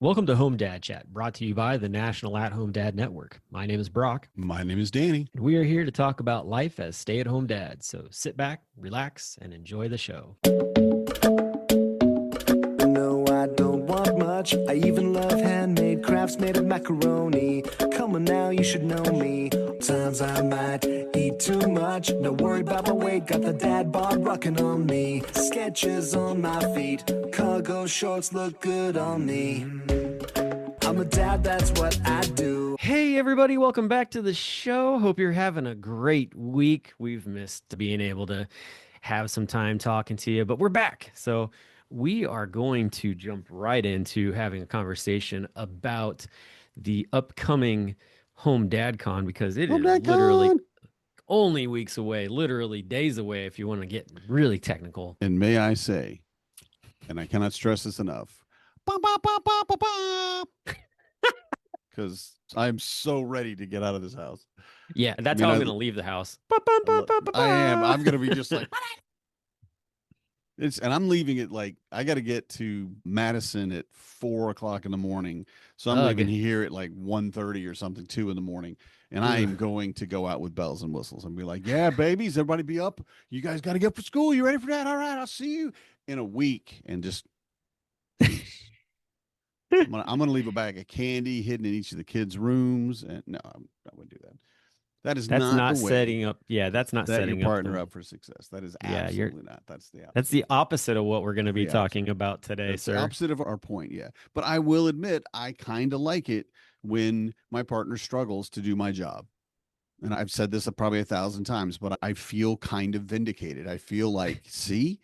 Welcome to Home Dad Chat, brought to you by the National At Home Dad Network. My name is Brock, My name is Danny. and we are here to talk about life as stay at home dads. So sit back, relax, and enjoy the show. No, I don't want much. I even love handmade crafts made of macaroni. Come on now, you should know me. Times I might eat too much. No worry about my weight, got the dad bod rocking on me. Sketches on my feet, cargo shorts look good on me. I'm a dad, that's what I do. Hey, everybody, welcome back to the show. Hope you're having a great week. We've missed being able to have some time talking to you, but we're back. So, we are going to jump right into having a conversation about the upcoming HomeDadCon because it is literally HomeDadCon. only weeks away, literally days away if you want to get really technical. And may I say, and I cannot stress this enough, because I'm so ready to get out of this house. Yeah, that's I mean, how I'm I- going to leave the house. I am. I'm going to be just like, and I'm leaving it like I got to get to Madison at 4 o'clock in the morning. So I'm leaving Ugh. here at like 1:30 or something, 2 in the morning. And I am going to go out with bells and whistles and be like, yeah, babies, everybody be up. You guys got to get up for school. You ready for that? All right. I'll see you in a week. And just, I'm gonna leave a bag of candy hidden in each of the kids' rooms. And no, I wouldn't do that. That is That's not not the way setting up. Yeah, that's not set your setting up partner up for success. That is Yeah, absolutely not. That's the that's the absolute opposite of what we're going to be the opposite. talking about today, That's the sir. opposite of our point, yeah. But I will admit, I kind of like it when my partner struggles to do my job. And I've said this probably 1,000 times, but I feel kind of vindicated. I feel like, see,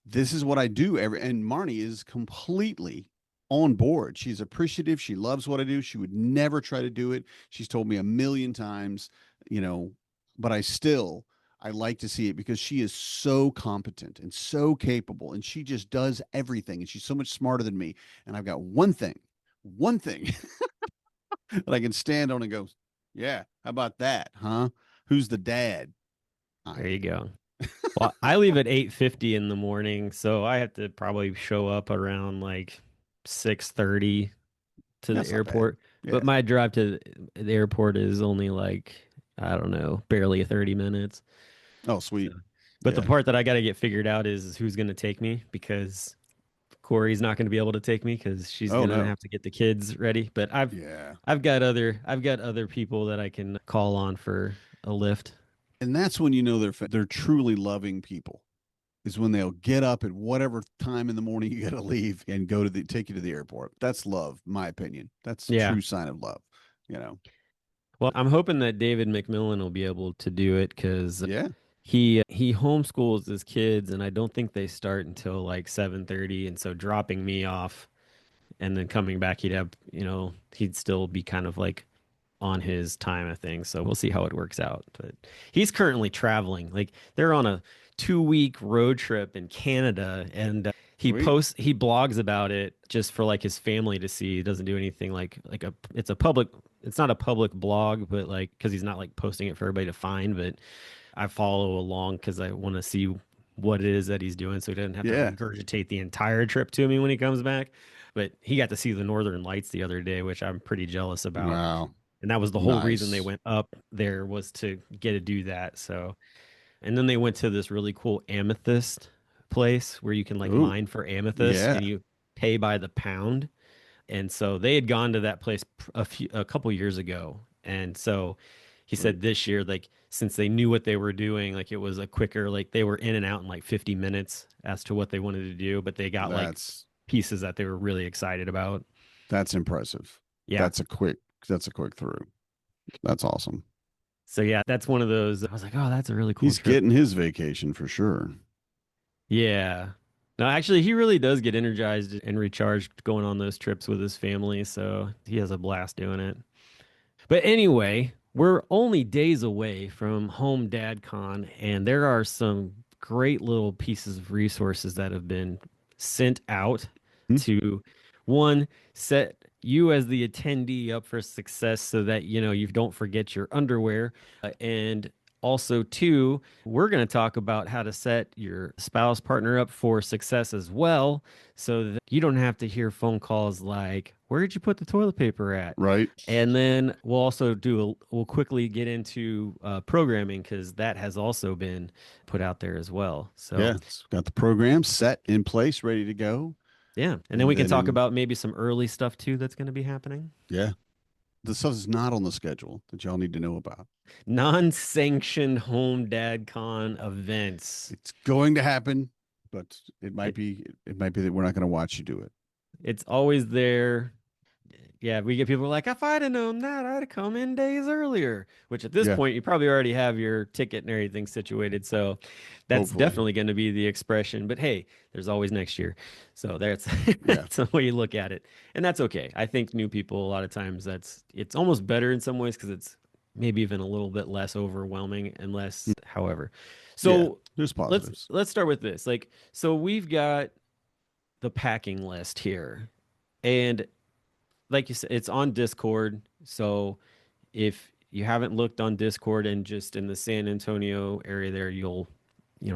this is what I do. And Marnie is completely on board. She's appreciative. She loves what I do. She would never try to do it. She's told me a million times, you know, but I like to see it because she is so competent and so capable and she just does everything. And she's so much smarter than me. And I've got one thing that I can stand on and go, yeah, how about that? Huh? Who's the dad? There you go. Well, I leave at 8:50 in the morning, so I have to probably show up around like 6:30 to the That's not bad. airport. Yeah. But my drive to the airport is only like, I don't know, barely 30 minutes. Oh, So, sweet. but the Yeah. part that I got to get figured out is who's going to take me because Corey's not going to be able to take me because she's Oh, going to no. have to get the kids ready. But Yeah. I've got other people that I can call on for a lift. And that's when you know they're truly loving people. Is when they'll get up at whatever time in the morning you got to leave and go to take you to the airport. That's love, my opinion. That's a Yeah. true sign of love. You know. Well, I'm hoping that David McMillan will be able to do it because Yeah. he homeschools his kids, and I don't think they start until like 7:30. And so dropping me off and then coming back, he'd still be kind of like on his time of things. So we'll see how it works out. But he's currently traveling. Like they're on a 2 week road trip in Canada, and Sweet. he blogs about it just for like his family to see. He doesn't do anything like a it's not a public blog, but like because he's not like posting it for everybody to find. But I follow along because I want to see what it is that he's doing, so he doesn't have to Yeah. regurgitate the entire trip to me when he comes back. But he got to see the Northern Lights the other day, which I'm pretty jealous about. Wow. And that was the whole reason they Nice. went up there was to get to do that. So, and then they went to this really cool amethyst place where you can like Ooh. mine for amethyst Yeah. and you pay by the pound. And so they had gone to that place a couple years ago. And so he Sweet. said this year, like since they knew what they were doing, like it was a quicker, like they were in and out in like 50 minutes as to what they wanted to do, but they got like That's pieces that they were really excited about. that's impressive. Yeah. That's a quick through. That's awesome. So yeah, that's one of those. I was like, oh, that's a really cool He's trip. getting his vacation for sure. Yeah. No, actually, he really does get energized and recharged going on those trips with his family. So he has a blast doing it. But anyway, we're only days away from Home Dad Con, and there are some great little pieces of resources that have been sent out Hmm? to one, set you as the attendee up for success so that you don't forget your underwear. And Also, too, we're going to talk about how to set your spouse partner up for success as well, so that you don't have to hear phone calls like, "Where did you put the toilet paper at?" Right. And then we'll also we'll quickly get into programming because that has also been put out there as well. So Yeah. It's got the program set in place, ready to go. yeah, and then And we can then talk about maybe some early stuff too that's going to be happening. yeah, the stuff is not on the schedule that y'all need to know about. Non-sanctioned home dad con events. It's going to happen, but It it might be that we're not going to watch you do it. it's always there. Yeah, we get people like, if I'd have known that, I'd have come in days earlier. Which at this Yeah, point, you probably already have your ticket and everything situated. So that's hopefully. definitely going to be the expression. But hey, there's always next year. So that's Yeah. that's the way you look at it. And that's okay. I think new people, a lot of times, it's almost better in some ways because it's maybe even a little bit less overwhelming and less, however. Yeah. So There's let's positives. let's start with this. Like, so we've got the packing list here. And like you said, it's on Discord. So if you haven't looked on Discord and just in the San Antonio area there,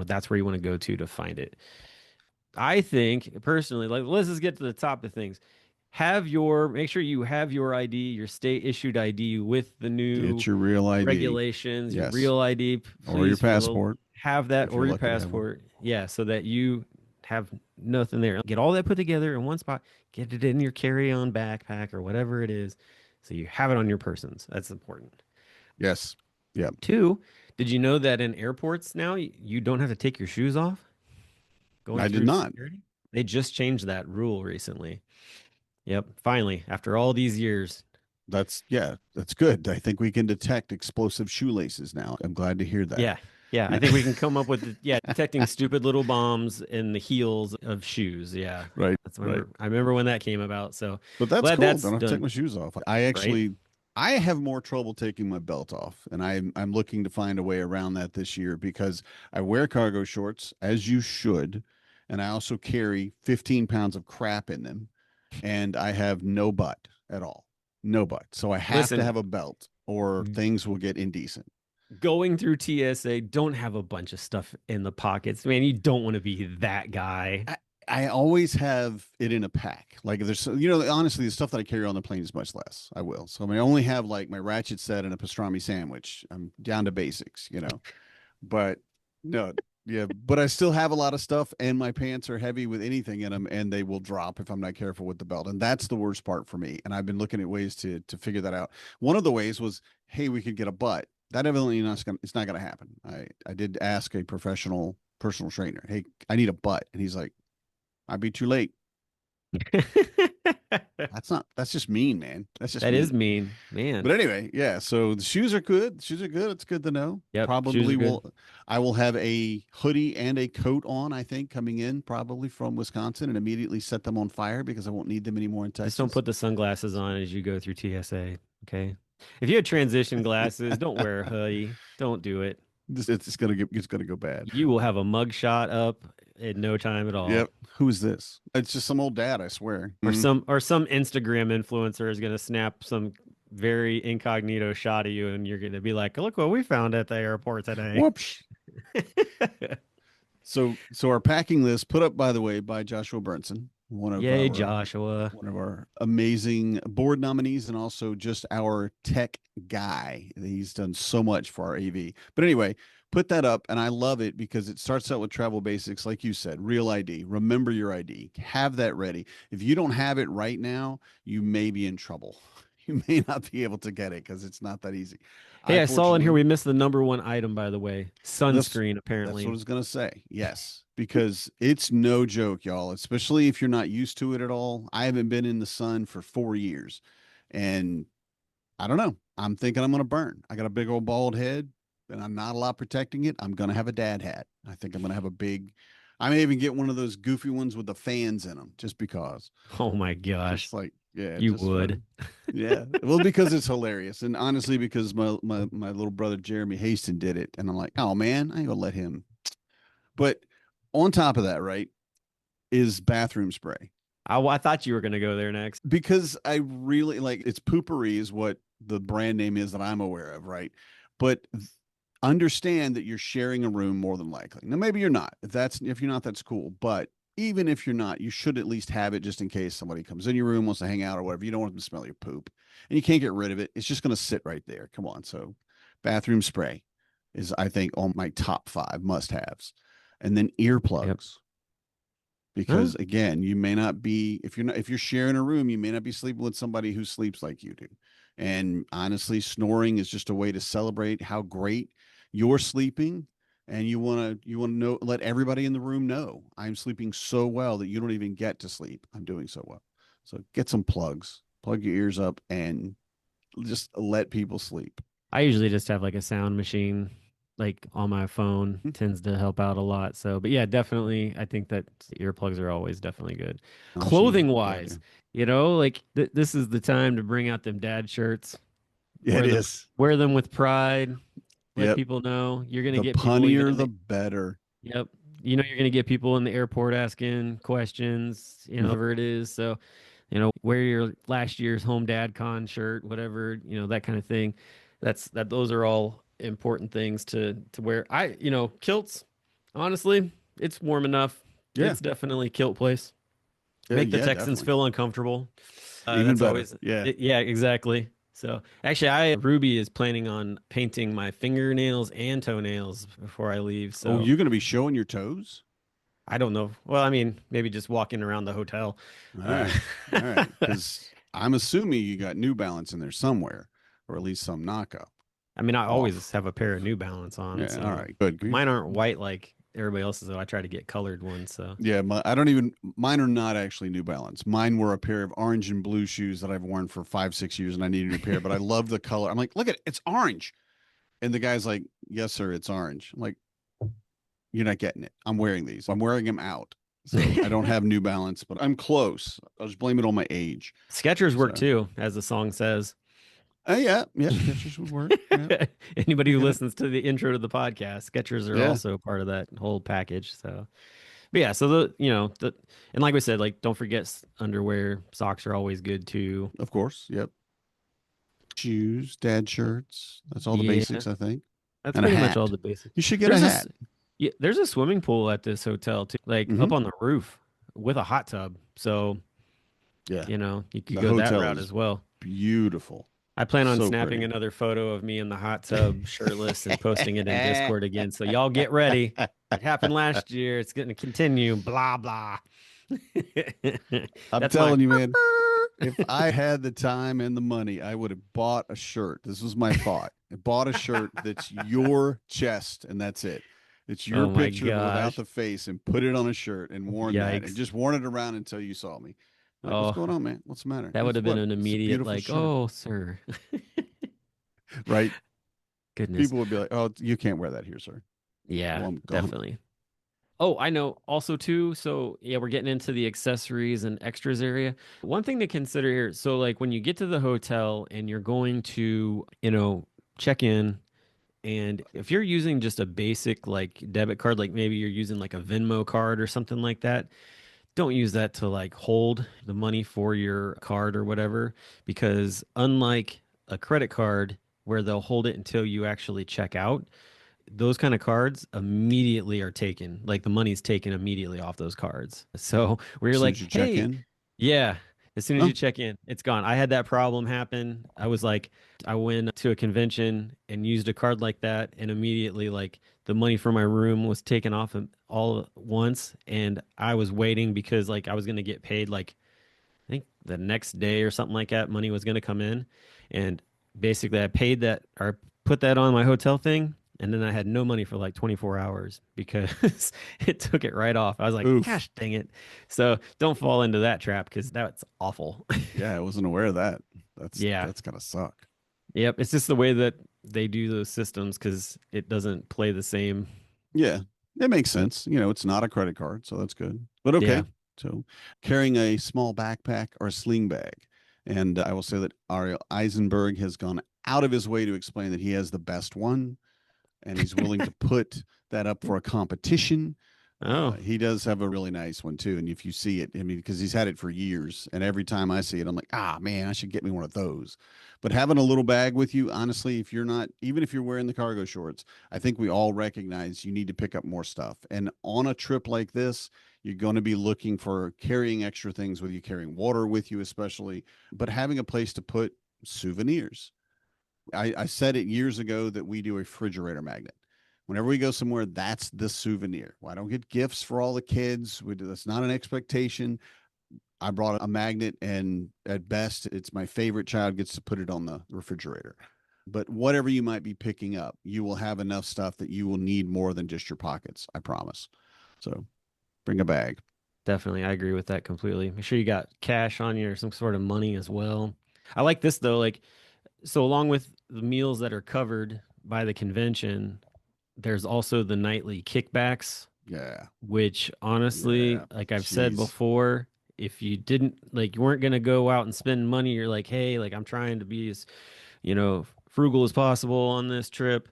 that's where you want to go to find it. I think personally, like, let's just get to the top of things. Make sure you have your ID, your state issued ID with the new Get your real ID. regulations, your Yes. real ID. Or your Please, for the passport have that if or you're your lucky to have one. passport. Yeah, so that you have nothing there. Get all that put together in one spot. Get it in your carry-on backpack or whatever it is, so you have it on your persons. That's important. Yes. Yeah. Two, did you know that in airports now you don't have to take your shoes off going I did through not. security? They just changed that rule recently. Yep, finally, after all these years. That's good. I think we can detect explosive shoelaces now. I'm glad to hear that. Yeah. Yeah, I think we can come up with detecting stupid little bombs in the heels of shoes. Yeah. Right. That's Right. I remember when that came about. So But that's glad cool. that's Don't have to take done, my shoes off. right? I have more trouble taking my belt off, and I'm looking to find a way around that this year because I wear cargo shorts as you should, and I also carry 15 pounds of crap in them, and I have no butt at all. No butt. So I have to Listen, have a belt or things will get indecent. going through TSA, don't have a bunch of stuff in the pockets. Man, you don't want to be that guy. I always have it in a pack. Like if there's, honestly, the stuff that I carry on the plane is much less. I will. So I mean, I only have like my ratchet set and a pastrami sandwich. I'm down to basics. But no, yeah, but I still have a lot of stuff, and my pants are heavy with anything in them, and they will drop if I'm not careful with the belt, and that's the worst part for me. And I've been looking at ways to figure that out. One of the ways was, hey, we could get a butt. That evidently it's not going to happen. I did ask a professional personal trainer, hey, I need a butt, and he's like, I'd be too late. That's just mean, man. That's just That is mean. mean, man. But anyway, yeah. So the shoes are good. The shoes are good. It's good to know. Yep, shoes are Probably good. I will have a hoodie and a coat on, I think, coming in probably from Wisconsin and immediately set them on fire because I won't need them anymore in Just don't Texas. put the sunglasses on as you go through TSA. Okay. If you have transition glasses, don't wear a hoodie. Don't do it. It's gonna go bad. You will have a mugshot up in no time at all. Yep. Who's this? It's just some old dad, I swear. Or some Instagram influencer is gonna snap some very incognito shot of you and you're gonna be like, look what we found at the airport today. Whoops. So our packing list put up, by the way, by Joshua Burnson, Yay, Joshua. one of our amazing board nominees and also just our tech guy. He's done so much for our AV. But anyway, put that up, and I love it because it starts out with travel basics, like you said, real ID. Remember your ID. Have that ready. If you don't have it right now, you may be in trouble. You may not be able to get it because it's not that easy. Hey, I saw in here Fortunately, we missed the number one item, by the way. Sunscreen, that's what I apparently. was gonna say. Yes, because it's no joke, y'all. Especially if you're not used to it at all. I haven't been in the sun for 4 years, and I don't know. I'm thinking I'm gonna burn. I got a big old bald head, and I'm not a lot protecting it. I'm gonna have a dad hat. I think I'm gonna have a big. I may even get one of those goofy ones with the fans in them, just because. Oh my gosh. Just like, yeah, You just would. yeah. Well, because it's hilarious, and honestly, because my little brother Jeremy Haston did it, and I'm like, oh man, I ain't gonna let him. But on top of that, right, is bathroom spray I thought you were gonna go there next. because I really like it's Poopery is what the brand name is that I'm aware of, right? But understand that you're sharing a room more than likely. Now, maybe you're not. If you're not, that's cool. But even if you're not, you should at least have it just in case somebody comes in your room, wants to hang out or whatever. You don't want them to smell your poop, and you can't get rid of it. It's just going to sit right there. Come on. So, bathroom spray is, I think, on my top 5 must-haves, and then earplugs. Yep. Because again, you may not be, if you're sharing a room, you may not be sleeping with somebody who sleeps like you do. And honestly, snoring is just a way to celebrate how great you're sleeping. And you want to know, let everybody in the room know, I'm sleeping so well that you don't even get to sleep. I'm doing so well. So get some plugs, plug your ears up, and just let people sleep. I usually just have like a sound machine like on my phone, Hmm. tends to help out a lot. So, but yeah, definitely, I think that earplugs are always definitely good. Machine. Clothing Yeah, wise, you know, like this is the time to bring out them dad shirts. yeah. It is. Wear them with pride. Let Yep. people know you're gonna The get people even punnier, in the better. Yep. You know, you're going to get people in the airport asking questions, you know, whatever it is. So, you know, wear your last year's HomeDadCon shirt, whatever, you know, that kind of thing. Those are all important things to wear. Kilts, honestly, it's warm enough. Yeah. It's definitely kilt place. Yeah, Make the yeah, Texans definitely. feel uncomfortable. Even That's better. always, Yeah. yeah, exactly. So actually, Ruby is planning on painting my fingernails and toenails before I leave. Oh, So you're going to be showing your toes? I don't know. Well, I mean, maybe just walking around the hotel. All Uh, right. All right. Because I'm assuming you got New Balance in there somewhere, or at least some knockoff. I mean, I always Off. have a pair of New Balance on, Yeah. so All right. Good. mine aren't white like everybody else's, though. I try to get colored ones. So Yeah. Mine are not actually New Balance. Mine were a pair of orange and blue shoes that I've worn for 5, 6 years, and I need a new pair, but I love the color. I'm like, look at it. It's orange. And the guy's like, yes, sir, it's orange. I'm like, you're not getting it. I'm wearing these. I'm wearing them out. So I don't have New Balance, but I'm close. I'll just blame it on my age. Skechers work So, too, as the song says. yeah, Skechers would work. Yeah, Anybody who yeah, listens to the intro to the podcast, Skechers are yeah. also part of that whole package. So, but yeah, so and like we said, like don't forget underwear, socks are always good too. Of course. Yep. Shoes, dad shirts. That's all the Yeah, basics, I think. that's And a pretty much all hat. the basics. You should get a There's hat. this, yeah, there's a swimming pool at this hotel too, like Hmm. up on the roof with a hot tub. So, Yeah. you could The go that hotel route is as well. beautiful. I plan on So snapping pretty. another photo of me in the hot tub shirtless and posting it in Discord again. So y'all get ready. It happened last year. It's going to continue. Blah blah. I'm That's my telling you, man, if I had the time and the money, I would have bought a shirt. This was my thought. I bought a shirt that's your chest, and that's it. It's your oh my picture, but without gosh. the face, and put it on a shirt and worn that, and Yikes. just worn it around until you saw me. Like, what's Oh, going on, man? What's the matter? that would It's have been what? an It's a immediate beautiful like, shirt, oh, sir. right? Goodness. People would be like, "Oh, you can't wear that here, sir." Yeah, Well, I'm gone. definitely. Oh, I know. Also, too, so yeah, we're getting into the accessories and extras area. One thing to consider here, so like when you get to the hotel and you're going to, check in, and if you're using just a basic like debit card, like maybe you're using like a Venmo card or something like that, don't use that to like hold the money for your card or whatever, because unlike a credit card where they'll hold it until you actually check out, those kind of cards immediately are taken. Like the money's taken immediately off those cards. So where As you're soon as like, you check hey, in, yeah, as soon as oh, you check in, it's gone. I had that problem happen. I was like, I went to a convention and used a card like that, and immediately, like, the money from my room was taken off all at once. And I was waiting because, like, I was going to get paid, like, I think the next day or something like that, money was going to come in. And basically, I paid that or put that on my hotel thing. And then I had no money for like 24 hours because it took it right off. I was like, oof. gosh, dang it. So don't fall into that trap because that's awful. Yeah, I wasn't aware of that. Yeah. That's gotta suck. Yep. It's just the way that they do those systems because it doesn't play the same. Yeah, it makes sense. It's not a credit card, so that's good. But Yeah. okay. So carrying a small backpack or a sling bag. And I will say that Ariel Eisenberg has gone out of his way to explain that he has the best one, and he's willing to put that up for a competition. Oh, He does have a really nice one too. And if you see it, I mean, because he's had it for years, and every time I see it, I'm like, ah, man, I should get me one of those. But having a little bag with you, honestly, if you're not, even if you're wearing the cargo shorts, I think we all recognize you need to pick up more stuff. And on a trip like this, you're going to be looking for carrying extra things with you, carrying water with you, especially, but having a place to put souvenirs. I said it years ago that we do a refrigerator magnet. Whenever we go somewhere, that's the souvenir. Well, I don't get gifts for all the kids. That's not an expectation. I brought a magnet, and at best, it's my favorite child gets to put it on the refrigerator. But whatever you might be picking up, you will have enough stuff that you will need more than just your pockets. I promise. So bring a bag. definitely. I agree with that completely. Make sure you got cash on you or some sort of money as well. I like this though. Like, so along with the meals that are covered by the convention, there's also the nightly kickbacks, Yeah. which honestly, Yeah. like I've said Jeez. before, if you didn't like you weren't gonna go out and spend money, you're like, hey, like I'm trying to be as, frugal as possible on this trip.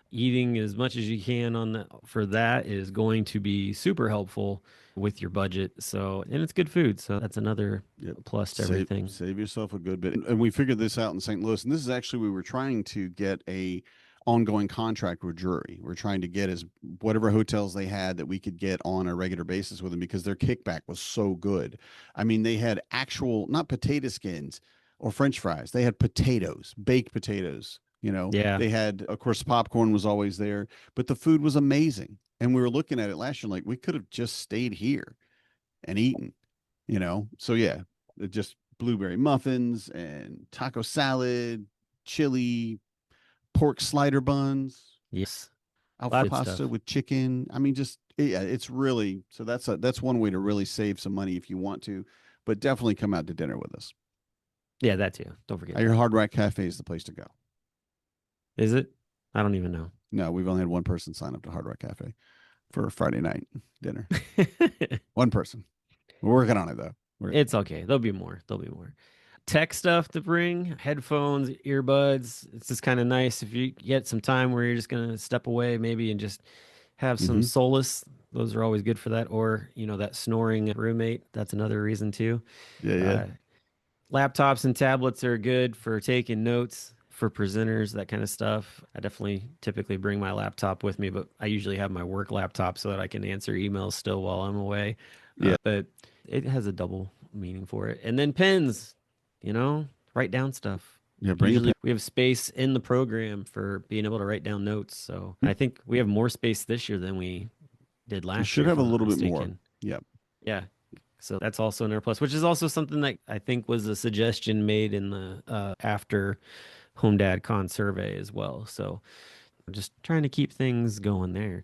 Eating as much as you can on that for that is going to be super helpful with your budget. So, and it's good food. So that's another Yep. plus to Save everything. save yourself a good bit. And we figured this out in St. Louis. And this is actually we were trying to get a ongoing contract with Drury. We're trying to get as whatever hotels they had that we could get on a regular basis with them because their kickback was so good. I mean, they had actual not potato skins or French fries. They had potatoes, baked potatoes. Yeah. They had, of course, popcorn was always there, but the food was amazing. And we were looking at it last year, like we could have just stayed here and eaten, So yeah, just blueberry muffins and taco salad, chili, pork slider buns, Yes. A lot alfredo of good pasta stuff. with chicken. I mean, just yeah, it's really so that's one way to really save some money if you want to, but definitely come out to dinner with us. Yeah, that too. Don't forget Your that. Hard Rock Cafe is the place to go. Is it? I don't even know. No, we've only had one person sign up to Hard Rock Cafe for a Friday night dinner. One person. We're working on it though. It's okay. There'll be more. There'll be more. Tech stuff to bring, headphones, earbuds. It's just kind of nice if you get some time where you're just going to step away maybe and just have some Mm-hmm. solace. Those are always good for that. Or, that snoring roommate. That's another reason too. Yeah, yeah, Uh, Laptops and tablets are good for taking notes for presenters, that kind of stuff. I definitely typically bring my laptop with me, but I usually have my work laptop so that I can answer emails still while I'm away. yeah, But it has a double meaning for it. And then pens, write down stuff. yeah. Bring a pen. Usually we have space in the program for being able to write down notes. So I think we have more space this year than we did You last should year, if have a I'm not little bit more. mistaken. Yep. Yeah. So that's also another plus, which is also something that I think was a suggestion made in the after HomeDadCon survey as well. So just trying to keep things going there.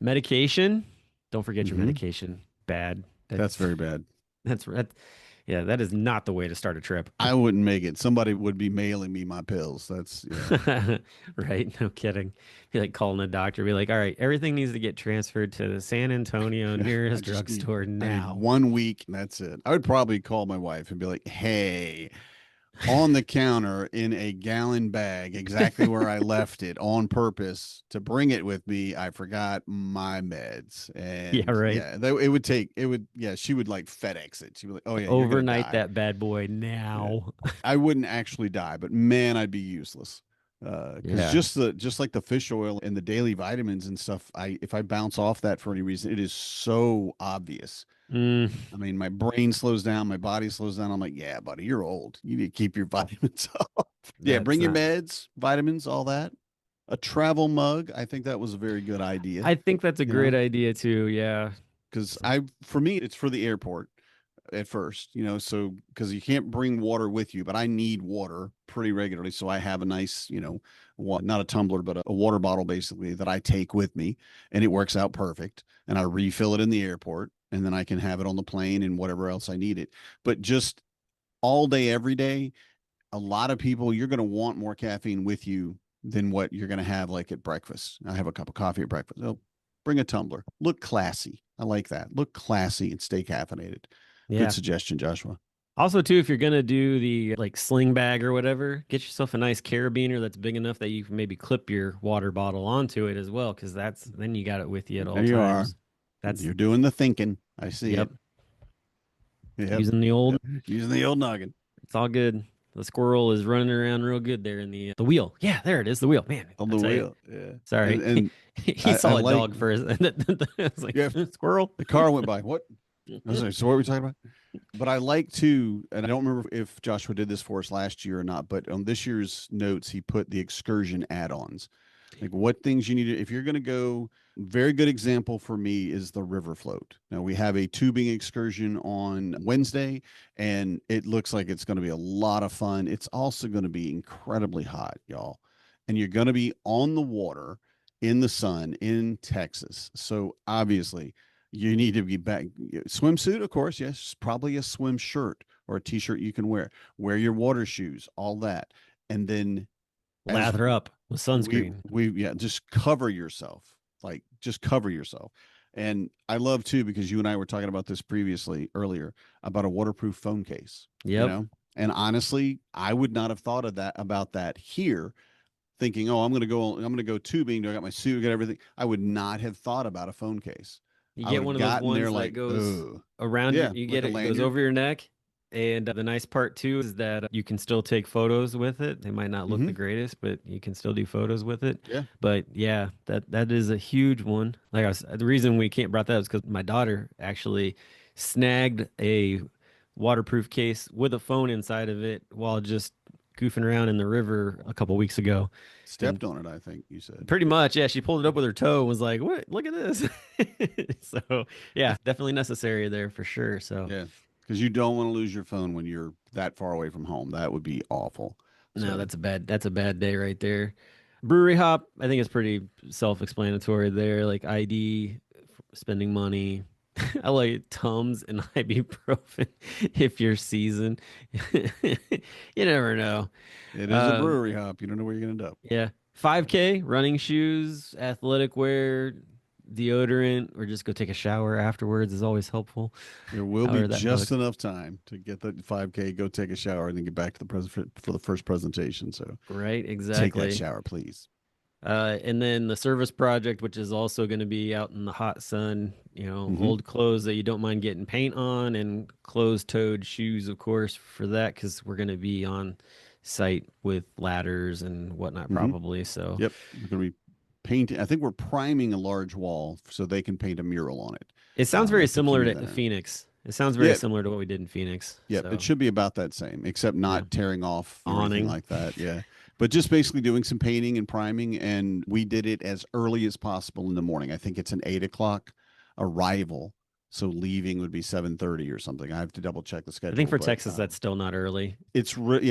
Medication, don't forget your Mm-hmm. medication. Bad. That's very bad. That, yeah, that is not the way to start a trip. I wouldn't make it. Somebody would be mailing me my pills. That's yeah. Right? No kidding. Be like calling a doctor, be like, all right, everything needs to get transferred to the San Antonio I nearest just need drugstore I need now. 1 week and that's it. I would probably call my wife and be like, "Hey, on the counter in a gallon bag, exactly where I left it on purpose to bring it with me. I forgot my meds." Yeah, And right. yeah, yeah, she would like FedEx it. She'd be like, "Oh yeah, you're gonna Overnight die." that bad boy Yeah. now. I wouldn't actually die, but man, I'd be useless. Because Yeah. just like the fish oil and the daily vitamins and stuff, if I bounce off that for any reason, it is so obvious. Mm, I mean, my brain slows down, my body slows down. I'm like, yeah, buddy, you're old. You need to keep your vitamins up. Yeah, that's bring your not. meds, vitamins, all that. A travel mug. I think that was a very good idea. I think that's a You great know, idea too. Yeah. because for me, it's for the airport at first, so because you can't bring water with you, but I need water pretty regularly. So I have a nice, not a tumbler, but a water bottle basically that I take with me and it works out perfect. And I refill it in the airport and then I can have it on the plane and whatever else I need it. But just all day, every day, a lot of people, you're going to want more caffeine with you than what you're going to have like at breakfast. I have a cup of coffee at breakfast. Oh, bring a tumbler. Look classy. I like that. Look classy and stay caffeinated. Good Yeah. suggestion, Joshua. Also, too, if you're gonna do the like sling bag or whatever, get yourself a nice carabiner that's big enough that you can maybe clip your water bottle onto it as well, because then you got it with you at There all you are. times. That's You're doing the thinking. I see yep. it. Yep. Using the old. Yep. Using the old noggin. It's all good. The squirrel is running around real good there in the wheel. Yeah, there it is, the wheel. Man, On I the tell you. wheel. Yeah. Sorry. And He I saw a like, dog first. I was like, yeah, squirrel. the car went by. What? I was like, so what were we talking about? But I like to, and I don't remember if Joshua did this for us last year or not, but on this year's notes, he put the excursion add-ons. Like what things you need to, if you're going to go, very good example for me is the river float. Now we have a tubing excursion on Wednesday, and it looks like it's going to be a lot of fun. It's also going to be incredibly hot, y'all. And you're going to be on the water in the sun in Texas. So obviously, you need to be back. Swimsuit, of course, yes, probably a swim shirt or a t-shirt you can wear. Wear your water shoes, all that. And then as Lather up with sunscreen. we yeah, just cover yourself. Like just cover yourself. And I love too, because you and I were talking about this previously earlier about a waterproof phone case, you Yep. know? And honestly, I would not have thought of that about that here, thinking, oh, I'm gonna go tubing. I got my suit, I got everything. I would not have thought about a phone case. You I would get have one of those gotten there ones that like, goes oh, around your, yeah, you like get a it, it goes lanyard. over your neck. And the nice part too is that you can still take photos with it. They might not look Mm-hmm. the greatest, but you can still do photos with it. Yeah. But yeah, that is a huge one. Like I was, the reason we can't brought that up is because my daughter actually snagged a waterproof case with a phone inside of it while just goofing around in the river a couple weeks ago. And Stepped on it, I think you said. pretty much, yeah, she pulled it up with her toe and was like, "What? Look at this." So, yeah, definitely necessary there for sure. So, Yeah. Because you don't want to lose your phone when you're that far away from home. That would be awful. no, So, that's a bad day right there. Brewery hop, I think it's pretty self-explanatory there. Like ID, spending money. I like Tums and ibuprofen if you're seasoned. You never know. it is a Um, brewery hop. You don't know where you're going to end up. yeah. 5K, running shoes, athletic wear, deodorant, or just go take a shower afterwards is always helpful. There will be However that just looks. enough time to get the 5K, go take a shower, and then get back to the present for the first presentation. So Right, take that exactly. shower, please. And then the service project, which is also going to be out in the hot sun, Hmm. old clothes that you don't mind getting paint on, and closed-toed shoes, of course, for that, because we're going to be on site with ladders and whatnot, Hmm. probably. So Yep. We're going to be painting. I think we're priming a large wall so they can paint a mural on it, it sounds very like the similar community to center. Phoenix. It sounds very Yeah. similar to what we did in Phoenix. Yep, it So should be about that same, except yeah, not tearing off or anything awning. like that. Yeah. But just basically doing some painting and priming. And we did it as early as possible in the morning. I think it's an 8 o'clock arrival. So leaving would be 7:30 or something. I have to double check the I think schedule, for but Texas, that's still not early. yeah,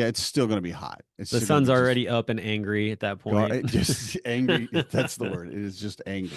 it's still going to be hot. It's The still going to sun's be just already up and angry at that point. just angry. That's the word. It is just angry.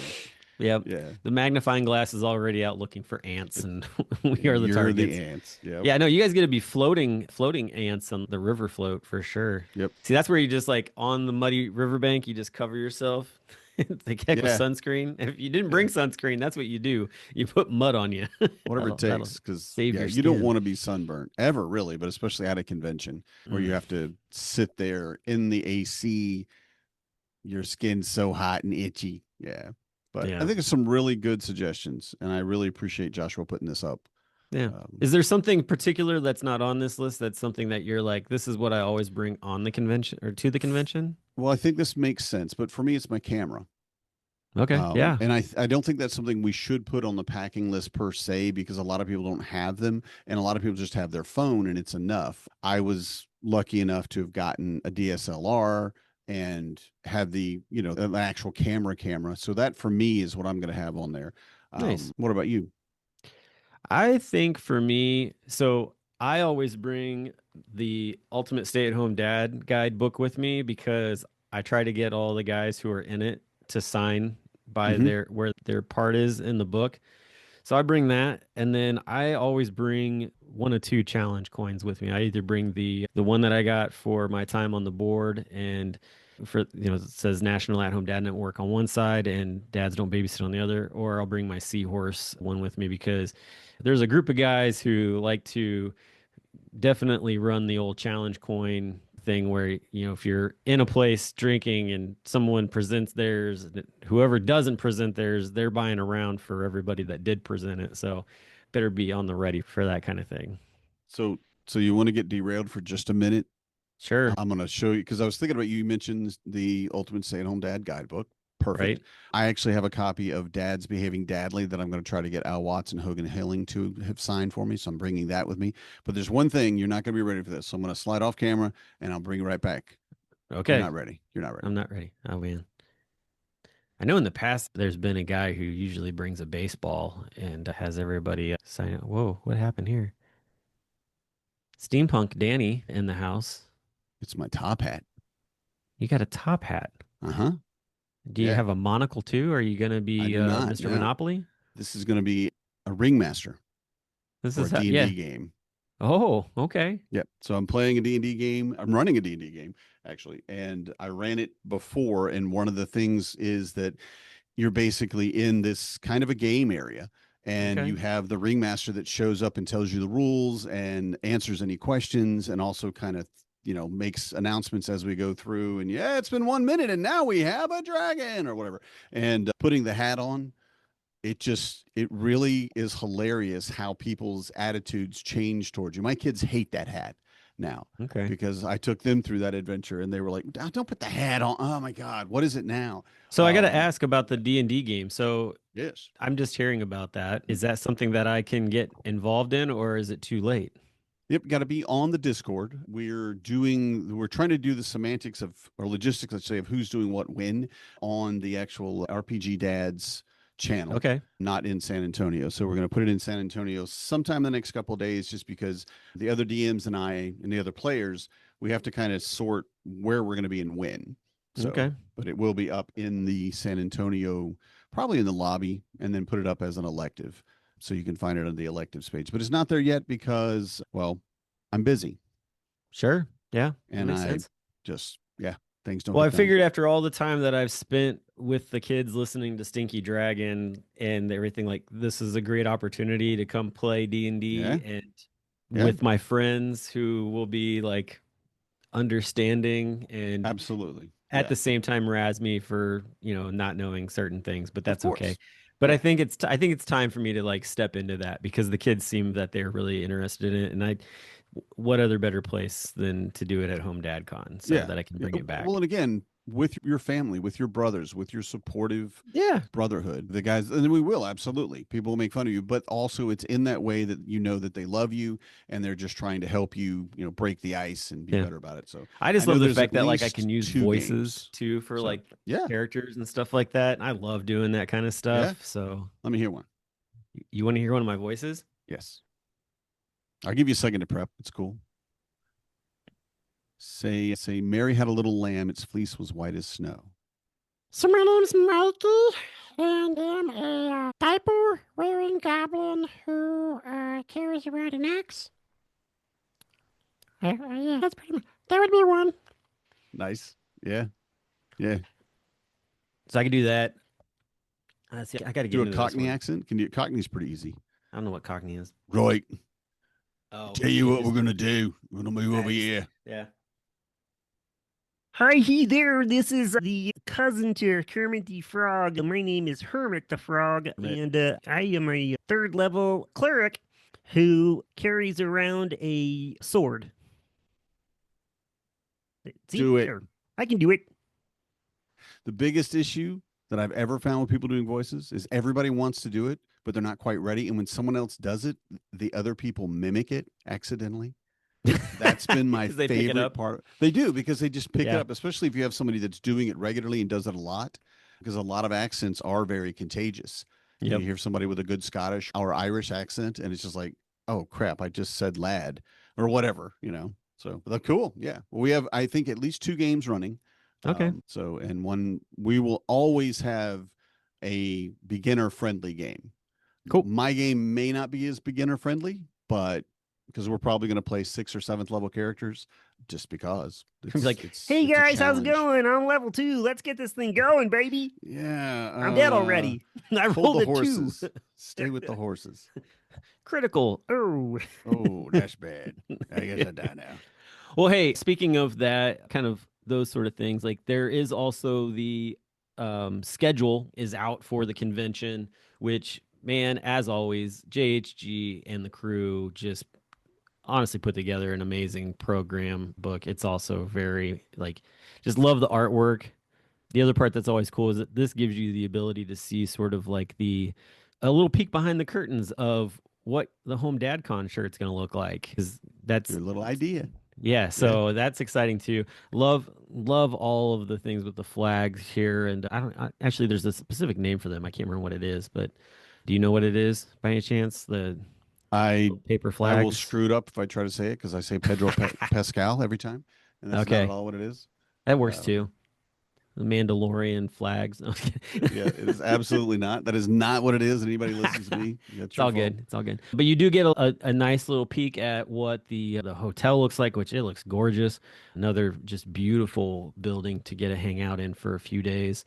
Yep. Yeah. The magnifying glass is already out looking for ants, and we are the You're the targets. ants. Yep. Yeah, no, you guys get to be floating ants on the river float for sure. Yep. See, that's where you just like on the muddy riverbank, you just cover yourself. The heck with Yeah. sunscreen. If you didn't Yeah. bring sunscreen, that's what you do. You put mud on you. Whatever it That'll takes, because save yeah, your you don't skin. want to be sunburnt ever, really, but especially at a convention where you Mm, have to sit there in the AC, your skin's so hot and itchy. Yeah. But I yeah. think it's some really good suggestions, and I really appreciate Joshua putting this up. Yeah. Um, Is there something particular that's not on this list that's something that you're like, this is what I always bring on the convention or to the convention? well, I think this makes sense, but for me, it's my camera. Okay. Yeah. And I don't think that's something we should put on the packing list per se, because a lot of people don't have them, and a lot of people just have their phone and it's enough. I was lucky enough to have gotten a DSLR and have an actual camera. So that for me is what I'm going to have on there. Nice. What about you? I think for me, so I always bring the Ultimate Stay-at-Home Dad guidebook with me because I try to get all the guys who are in it to sign by Hmm. their where their part is in the book. So I bring that, and then I always bring one or two challenge coins with me. I either bring the one that I got for my time on the board, and for it says National At Home Dad Network on one side and Dads Don't Babysit on the other, or I'll bring my Seahorse one with me because there's a group of guys who like to definitely run the old challenge coin thing where, if you're in a place drinking and someone presents theirs, whoever doesn't present theirs, they're buying around for everybody that did present it. So better be on the ready for that kind of thing. So, so you want to get derailed for just a minute? Sure. I'm going to show you because I was thinking about you mentioned the Ultimate Stay-at-Home Dad Guidebook. Perfect. Right. I actually have a copy of Dads Behaving Dadly that I'm going to try to get Al Watts and Hogan Hilling to have signed for me. So I'm bringing that with me. But there's one thing you're not going to be ready for this. So I'm going to slide off camera and I'll bring you right back. You're Okay. not ready. You're not ready. I'm not ready. Oh, man. I know in the past there's been a guy who usually brings a baseball and has everybody sign up. Whoa, what happened here? Steampunk Danny in the house. It's my top hat. You got a top hat. Uh huh. Do you Yeah. have a monocle too? Are you going to I be do not. Mr. No. Monopoly? This is going to be a ringmaster This for a is how, D&D yeah. game. Oh, okay. Yep. So I'm playing a D&D game. I'm running a D&D game actually, and I ran it before. And one of the things is that you're basically in this kind of a game area, and Okay. you have the ringmaster that shows up and tells you the rules and answers any questions, and also kind of makes announcements as we go through. And yeah, it's been 1 minute, and now we have a dragon or whatever. And putting the hat on, it really is hilarious how people's attitudes change towards you. My kids hate that hat now Okay. because I took them through that adventure and they were like, don't put the hat on. Oh my God, what is it now? So I got to ask about the D&D game. So Yes. I'm just hearing about that. Is that something that I can get involved in, or is it too late? Yep, got to be on the Discord. We're trying to do the semantics of or logistics, let's say, of who's doing what when on the actual RPG Dads channel, Okay. not in San Antonio. So we're going to put it in San Antonio sometime in the next couple of days, just because the other DMs and I and the other players, we have to kind of sort where we're going to be and when. So, Okay. but it will be up in the San Antonio, probably in the lobby, and then put it up as an elective. So you can find it on the electives page, but it's not there yet because, well, I'm busy Sure. Yeah. That and makes I sense. just, yeah, things don't Well, I get done. figured after all the time that I've spent with the kids listening to Stinky Dragon and everything, like this is a great opportunity to come play D&D Yeah. and Yeah. with my friends who will be like understanding and Absolutely. at Yeah. the same time razz me for, not knowing certain things, but that's course. okay. But Yeah. I think it's time for me to like step into that because the kids seem that they're really interested in it, and what other better place than to do it at HomeDadCon so Yeah. that I can bring it back. Well, and again, with your family, with your brothers, with your supportive Yeah. brotherhood, the guys, and we will absolutely. People will make fun of you, but also it's in that way that you know that they love you and they're just trying to help you, break the ice and be Yeah. better about it. So I just know love the there's fact at that like I least can use 2 voices games. too for So, like yeah. characters and stuff like that. And I love doing that kind of stuff. Yeah. So Let me hear one. you want to hear one of my voices? Yes. I'll give you a second to prep. It's cool. Say, Mary had a little lamb. Its fleece was white as snow. So my name's Mikey, and I'm a diaper-wearing goblin who carries around an axe. Yeah, that's pretty much. That would be one. Nice. Yeah. Yeah. So I can do that. See, I got to get Do a into this Cockney one. accent. Cockney's pretty easy. I don't know what Cockney is. Right. Oh, Tell you what just- we're gonna do. We're gonna move over Nice. here. Yeah. Hi there, this is the cousin to Kermit the Frog. My name is Hermit the Frog, and I am a third level cleric who carries around a sword. See? Do it. There. I can do it. The biggest issue that I've ever found with people doing voices is everybody wants to do it, but they're not quite ready. And when someone else does it, the other people mimic it accidentally. That's been my 'Cause they pick it favorite up. part. They do because they just pick it Yeah. up, especially if you have somebody that's doing it regularly and does it a lot, because a lot of accents are very contagious. Yep. You hear somebody with a good Scottish or Irish accent, and it's just like, oh crap, I just said lad or whatever, So but cool, yeah. Well, we have, I think, at least 2 games running. Okay. So, and we will always have a beginner friendly game. Cool. My game may not be as beginner friendly, but because we're probably going to play 6th or 7th level characters, just because. He's like, Hey it's a guys, how's it challenge. going? I'm level 2. Let's get this thing going, baby. Yeah, I'm dead already. I Hold rolled the a 2. horses. Stay with the horses. Critical. Oh. Oh, that's bad. I guess I die now. Well, hey, speaking of that, kind of those sort of things, like there is also the schedule is out for the convention, which, man, as always, JHG and the crew just honestly put together an amazing program book. It's also very like just love the artwork. The other part that's always cool is that this gives you the ability to see sort of like the a little peek behind the curtains of what the HomeDadCon shirt's going to look like. Because that's Your little idea. yeah, Yeah. so that's exciting too. Love all of the things with the flags here, and actually there's a specific name for them. I can't remember what it is, but do you know what it is by any chance? The I paper I will flags. screw it up if I try to say it because I say Pedro Pascal every time, and that's not at Okay, all what it is. that works Um, too. The Mandalorian flags. No, I'm yeah, it is absolutely not. That is not what it is. Anybody listens to me, that's It's your all fault. good. It's all good. But you do get a nice little peek at what the hotel looks like, which it looks gorgeous. Another just beautiful building to get a hangout in for a few days.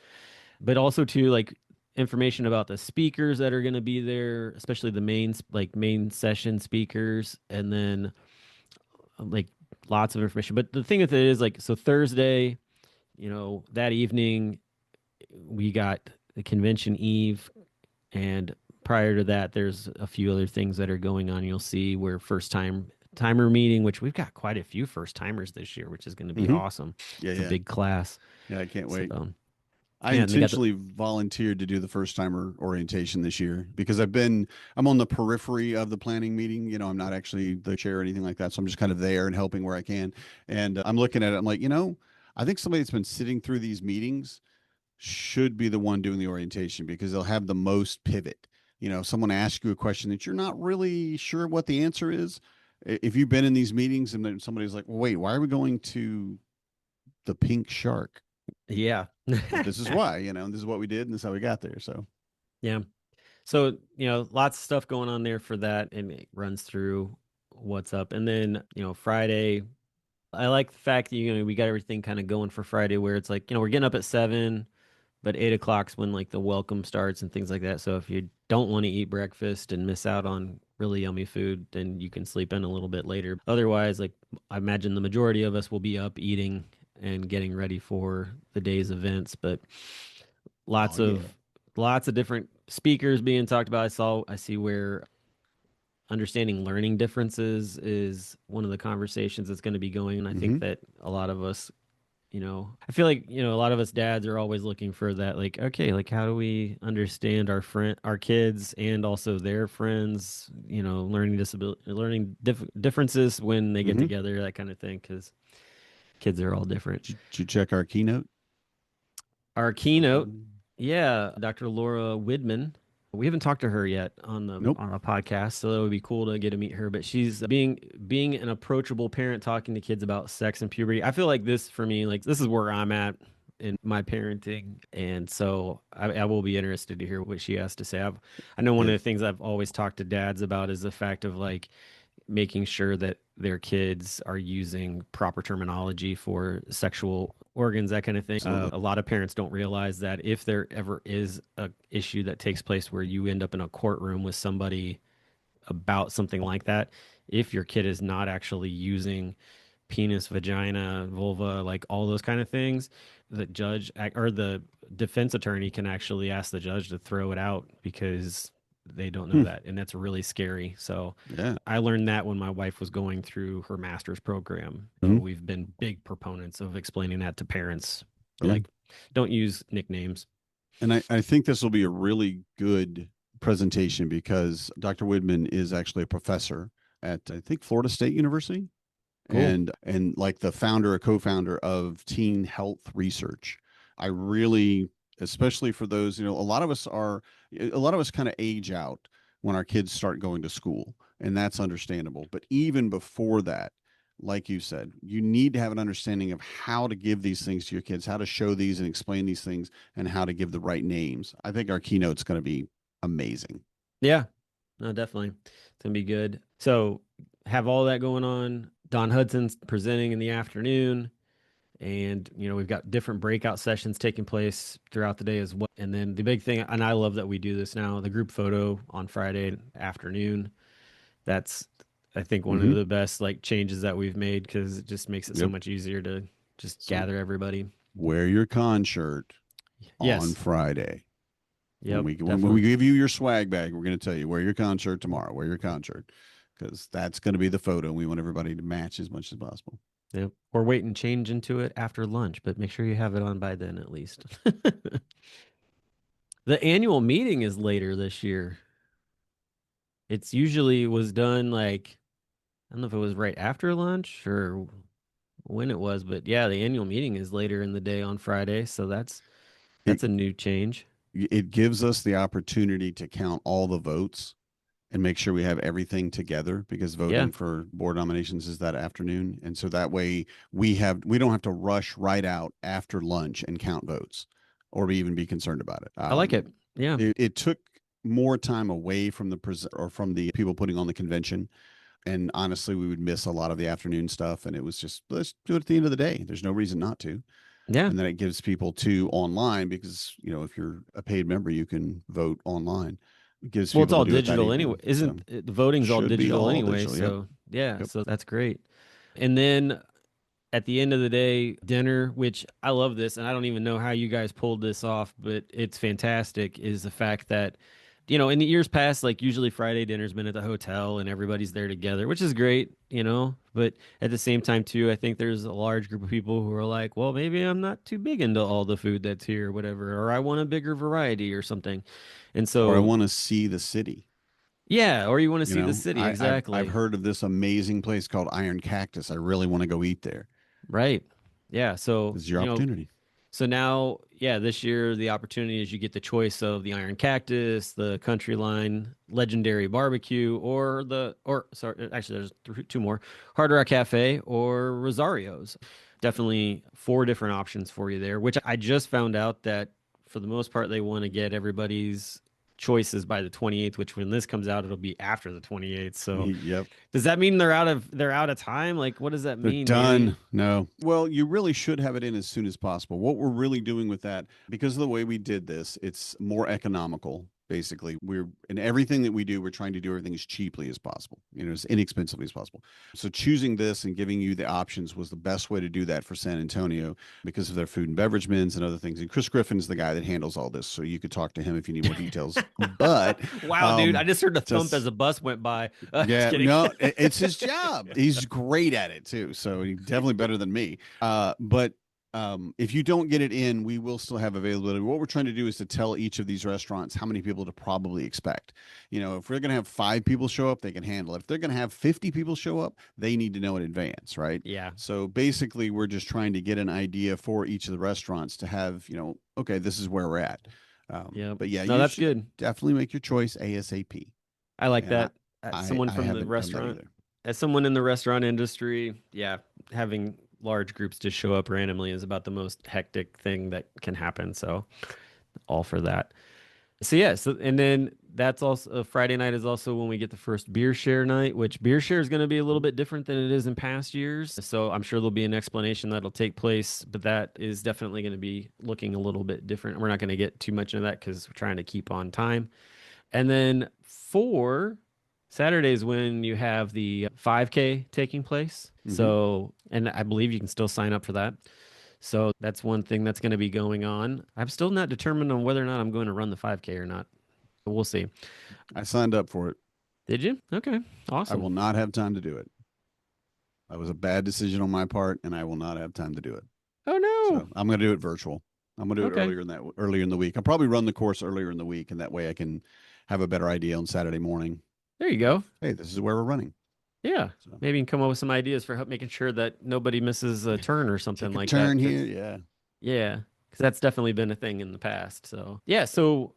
But also too like information about the speakers that are going to be there, especially the main session speakers, and then like lots of information. But the thing with it is like so Thursday, that evening we got the convention eve. And prior to that, there's a few other things that are going on. You'll see where timer meeting, which we've got quite a few first timers this year, which is going to be Hmm. awesome. Yeah, It's a yeah, big class. yeah. I can't So wait. I yeah, and they got the intentionally volunteered to do the first timer orientation this year because I'm on the periphery of the planning meeting. I'm not actually the chair or anything like that. So I'm just kind of there and helping where I can. And I'm looking at it. I'm like, I think somebody that's been sitting through these meetings should be the one doing the orientation because they'll have the most pivot. If someone asks you a question that you're not really sure what the answer is, if you've been in these meetings and then somebody's like, well, wait, why are we going to the pink shark? yeah. Well, this is why, and this is what we did, and this is how we got there. So, Yeah. So, lots of stuff going on there for that, and it runs through what's up. And then, Friday, I like the fact that, we got everything kind of going for Friday where it's like, we're getting up at 7, but 8 o'clock's when like the welcome starts and things like that. So if you don't want to eat breakfast and miss out on really yummy food, then you can sleep in a little bit later. Otherwise, like I imagine the majority of us will be up eating and getting ready for the day's events. But oh lots yeah. of lots of different speakers being talked about. I see where understanding learning differences is one of the conversations that's going to be going. And I think Hmm. that a lot of us I feel like, a lot of us dads are always looking for that, like, okay, like how do we understand our kids and also their friends, differences when they get Hmm. together, that kind of thing, because kids are all different. Did you check our keynote? Our keynote, yeah, Dr. Laura Widman. We haven't talked to her yet Nope. on a podcast, so that would be cool to get to meet her. But she's being an approachable parent, talking to kids about sex and puberty. I feel like this for me, like this is where I'm at in my parenting, and so I will be interested to hear what she has to say. I know one Yeah. of the things I've always talked to dads about is the fact of like making sure that their kids are using proper terminology for sexual organs, that kind of thing. Absolutely. A lot of parents don't realize that if there ever is a issue that takes place where you end up in a courtroom with somebody about something like that, if your kid is not actually using penis, vagina, vulva, like all those kind of things, the judge or the defense attorney can actually ask the judge to throw it out because they don't know Hmm. that. And that's really scary. So Yeah. I learned that when my wife was going through her master's program. So Mhm. we've been big proponents of explaining that to parents. Or Yeah. like, don't use nicknames. And I think this will be a really good presentation because Dr. Widman is actually a professor at, I think, Florida State University. Cool. And like the founder, a co-founder of Teen Health Research. I really, especially for those, a lot of us kind of age out when our kids start going to school, and that's understandable. But even before that, like you said, you need to have an understanding of how to give these things to your kids, how to show these and explain these things, and how to give the right names. I think our keynote's going to be amazing. Yeah, no, definitely. It's gonna be good. So have all that going on. Don Hudson's presenting in the afternoon. And, we've got different breakout sessions taking place throughout the day as well. And then the big thing, and I love that we do this now, the group photo on Friday afternoon. That's I think one of Hmm. the best like changes that we've made because it just makes it so Yep. much easier to just So gather everybody. wear your con shirt on Yes. Friday. Yep, When we definitely. give you your swag bag, we're going to tell you wear your con shirt tomorrow. Wear your con shirt because that's going to be the photo. We want everybody to match as much as possible. Yep. Or wait and change into it after lunch, but make sure you have it on by then at least. The annual meeting is later this year. It's usually was done like I don't know if it was right after lunch or when it was, but yeah, the annual meeting is later in the day on Friday, so It that's a new change. it gives us the opportunity to count all the votes and make sure we have everything together because Yeah. voting for board nominations is that afternoon, and so that way we don't have to rush right out after lunch and count votes or even be concerned about it. I like it. Yeah. It took more time away from from the people putting on the convention, and honestly we would miss a lot of the afternoon stuff, and it was just let's do it at the end of the day. There's no reason not to. Yeah. And then it gives people to online because if you're a paid member you can vote online. It gives Well, it's people to all do it that digital anyway. evening, so Isn't the voting's all should be digital all anyway, digital. Yep. so yeah, Yep. so that's great. And then at the end of the day, dinner, which I love this, and I don't even know how you guys pulled this off, but it's fantastic, is the fact that, in the years past, like usually Friday dinner's been at the hotel and everybody's there together, which is great, but at the same time, too, I think there's a large group of people who are like, well, maybe I'm not too big into all the food that's here or whatever, or I want a bigger variety or something. And Or I so, want to see the city. yeah, or you want to see the city, I've exactly. heard of this amazing place called Iron Cactus. I really want to go eat there. Right. Yeah. So, This is your opportunity. So now, yeah, this year the opportunity is you get the choice of the Iron Cactus, the Country Line Legendary Barbecue, or sorry, actually there's two more, Hard Rock Cafe or Rosario's. Definitely four different options for you there, which I just found out that for the most part they want to get everybody's choices by the 28th, which when this comes out it'll be after the 28th. So Yep. does that mean they're out of time? Like what does that They're mean, done. Manny? No. Well, you really should have it in as soon as possible. What we're really doing with that, because of the way we did this, it's more economical. Basically, we're in everything that we do, we're trying to do everything as cheaply as possible, as inexpensively as possible. So choosing this and giving you the options was the best way to do that for San Antonio because of their food and beverage menus and other things. And Chris Griffin's the guy that handles all this, so you could talk to him if you need more details. But Wow, dude, I just heard a thump as just a bus went by. Just yeah, kidding. no, it's his job. He's great at it too. So he's definitely better than me. But if you don't get it in, we will still have availability. What we're trying to do is to tell each of these restaurants how many people to probably expect. If we're going to have 5 people show up, they can handle it. If they're going to have 50 people show up, they need to know in advance, right? Yeah. So basically, we're just trying to get an idea for each of the restaurants to have, okay, this is where we're at. Yeah. But yeah, No, you that's should good. definitely make your choice ASAP. I like And that. Someone I from the haven't done that restaurant, either. as someone in the restaurant industry, yeah, having large groups just show up randomly is about the most hectic thing that can happen. So, all for that. So yeah, and then that's also Friday night is also when we get the first beer share night, which beer share is going to be a little bit different than it is in past years. So I'm sure there'll be an explanation that'll take place, but that is definitely going to be looking a little bit different. We're not going to get too much into that because we're trying to keep on time. And then for Saturdays when you have the 5K taking place. Mm-hmm. So, and I believe you can still sign up for that. So that's one thing that's going to be going on. I'm still not determined on whether or not I'm going to run the 5K or not. But we'll see. I signed up for it. Did you? Okay. I will Awesome. not have time to do it. That was a bad decision on my part, and I will not have time to do it. Oh no. So I'm going to do it virtual. I'm going to do it Okay. earlier in the week. I'll probably run the course earlier in the week, and that way I can have a better idea on Saturday morning. There you go. Hey, this is where we're running. Yeah. So Maybe you can come up with some ideas for making sure that nobody misses a turn or something take a like turn that. here. Yeah. Yeah, because that's definitely been a thing in the past. So, yeah, so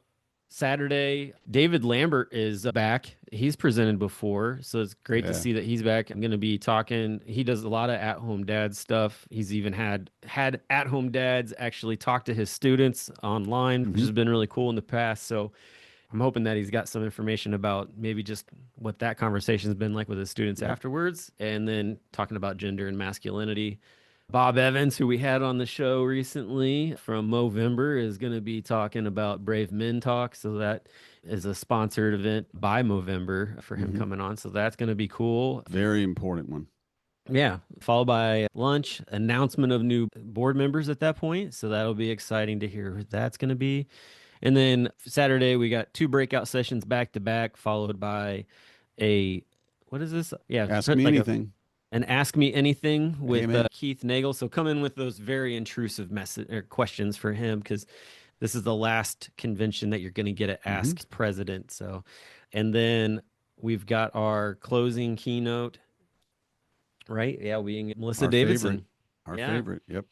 Saturday, David Lambert is back. He's presented before, so it's great to Yeah. see that he's back. I'm going to be talking. He does a lot of at-home dad stuff. He's even had at-home dads actually talk to his students online, which has been really cool in the past. So, I'm hoping that he's got some information about maybe just what that conversation's been like with his students Yep. afterwards, and then talking about gender and masculinity. Bob Evans, who we had on the show recently from Movember, is going to be talking about Brave Men Talk. So that is a sponsored event by Movember for him Hmm. coming on. So that's going to be cool. Very important one. Yeah, followed by lunch, announcement of new board members at that point. So that'll be exciting to hear who that's going to be. And then Saturday, we got two breakout sessions back to back, followed by a, what is this? Yeah, Ask me like anything. an Ask Me Anything with Amen. Keith Nagel. So come in with those very intrusive message or questions for him because this is the last convention that you're going to get to Hmm. ask president. So, and then we've got our closing keynote, right? Yeah, we Melissa Our favorite. Davidson. Our Yeah. favorite. Yep.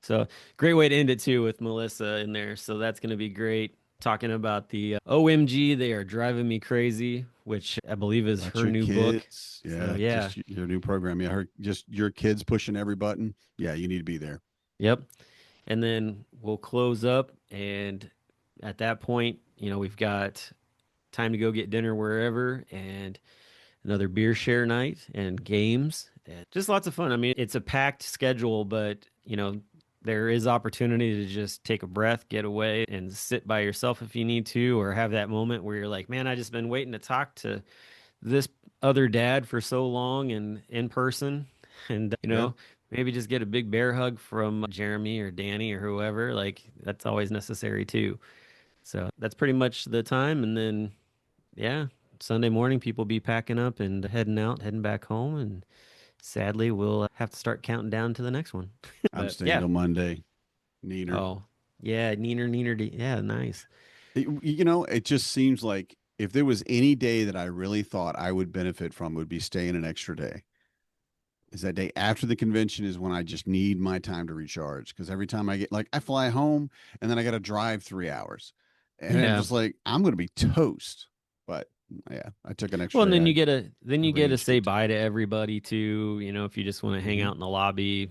So great way to end it too with Melissa in there. So that's going to be great. Talking about the OMG, they are driving me crazy, which I believe is About her your new book. kids. So Yeah. yeah, Just your new program. Yeah. Just your kids pushing every button. Yeah. You need to be there. yep. And then we'll close up, and at that point, we've got time to go get dinner wherever, and another beer share night and games and just lots of fun. I mean, it's a packed schedule, but there is opportunity to just take a breath, get away and sit by yourself if you need to, or have that moment where you're like, man, I just been waiting to talk to this other dad for so long and in person. And, Yeah. maybe just get a big bear hug from Jeremy or Danny or whoever. Like that's always necessary too. So that's pretty much the time. And then, yeah, Sunday morning, people be packing up and heading out, heading back home. And sadly, we'll have to start counting down to the next one. I'm But staying yeah. till Monday. Neener. Oh, yeah. Neener. Yeah. Nice. It just seems like if there was any day that I really thought I would benefit from, would be staying an extra day. Is that day after the convention is when I just need my time to recharge. Because every time I get I fly home and then I got to drive 3 hours. And I'm Yeah. just like, I'm going to be toast. But yeah, I took an Well, extra and day. then I you get to arranged say it. bye to everybody too, if you just want to hang Mhm. out in the lobby,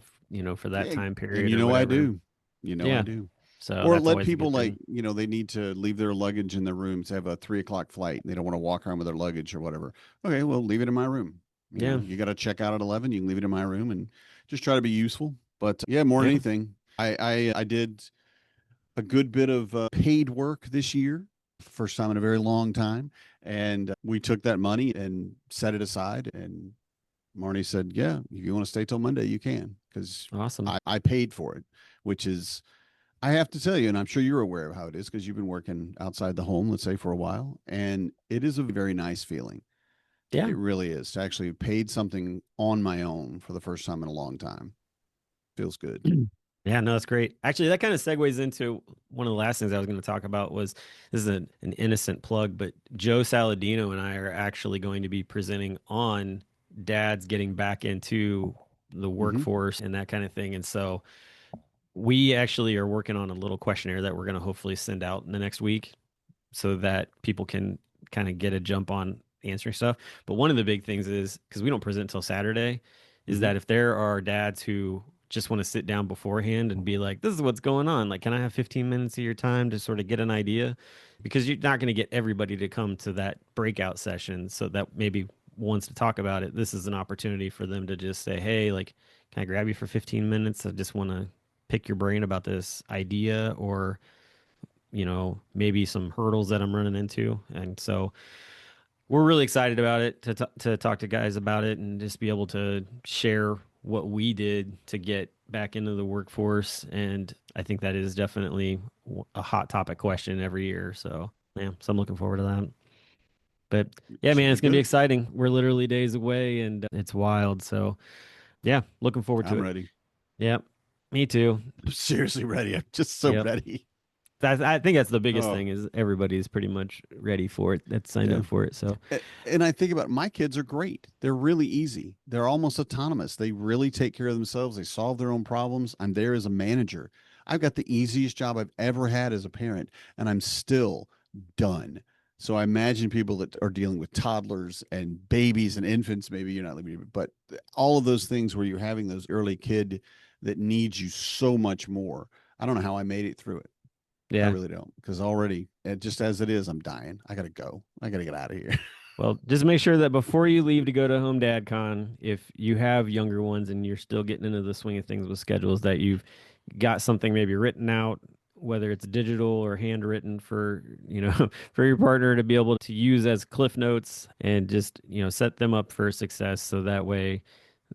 for that Yeah, time and period or I whatever. do. I Yeah. do. So Or that's let always a people good thing. they need to leave their luggage in their rooms. They have a 3 o'clock flight. And they don't want to walk around with their luggage or whatever. Okay, well, leave it in my room. Yeah. You got to check out at 11. You can leave it in my room and just try to be useful. But yeah, more than Yeah. anything, I did a good bit of paid work this year, first time in a very long time, and we took that money and set it aside. And Marnie said, "Yeah, if you want to stay till Monday, you can, because Awesome. I paid for it," which is I have to tell you, and I'm sure you're aware of how it is because you've been working outside the home, let's say, for a while, and it is a very nice feeling. Yeah. It really is to actually have paid something on my own for the first time in a long time. Feels good. Yeah, no, that's great. Actually, that kind of segues into one of the last things I was going to talk about was this is an innocent plug, but Joe Saladino and I are actually going to be presenting on dads getting back into the Hmm. workforce and that kind of thing. And so we actually are working on a little questionnaire that we're going to hopefully send out in the next week so that people can kind of get a jump on answering stuff. But one of the big things is because we don't present until Saturday, is Hmm. that if there are dads who just want to sit down beforehand and be like, this is what's going on. Like, can I have 15 minutes of your time to sort of get an idea? Because you're not going to get everybody to come to that breakout session. So that maybe wants to talk about it. This is an opportunity for them to just say, hey, like, can I grab you for 15 minutes? I just want to pick your brain about this idea or maybe some hurdles that I'm running into. And so we're really excited about it to talk to guys about it and just be able to share what we did to get back into the workforce. And I think that is definitely a hot topic question every year. So, yeah, so I'm looking forward to that. But yeah, Should man, be it's going to be good. exciting. We're literally days away and it's wild. So, yeah, looking forward to I'm it. ready. Yep. Me too. I'm seriously ready. I'm just so Yep. ready. I think that's the biggest Oh, thing is everybody's pretty much ready for it. That's signed yeah. up for it. So And I think about my kids are great. They're really easy. They're almost autonomous. They really take care of themselves. They solve their own problems. I'm there as a manager. I've got the easiest job I've ever had as a parent, and I'm still done. So I imagine people that are dealing with toddlers and babies and infants, maybe you're not limited, but all of those things where you're having those early kid that needs you so much more. I don't know how I made it through it. I yeah. really don't, because already, just as it is, I'm dying. I got to go. I got to get out of here. Well, just make sure that before you leave to go to HomeDadCon, if you have younger ones and you're still getting into the swing of things with schedules, that you've got something maybe written out, whether it's digital or handwritten for, for your partner to be able to use as cliff notes and just, set them up for success so that way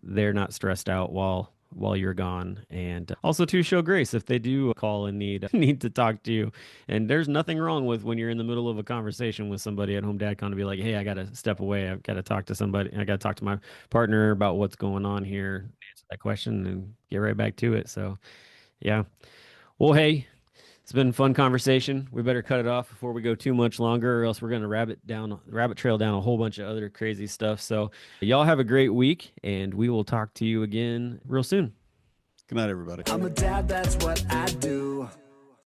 they're not stressed out while you're gone. And also to show grace if they do call and need to talk to you. And there's nothing wrong with when you're in the middle of a conversation with somebody at HomeDadCon to be like, hey, I got to step away. I've got to talk to somebody. I got to talk to my partner about what's going on here, answer that question and get right back to it. So yeah. Well, hey, it's been a fun conversation. We better cut it off before we go too much longer, or else we're going to rabbit trail down a whole bunch of other crazy stuff. So y'all have a great week, and we will talk to you again real soon. Good night, everybody. I'm a dad, that's what I do.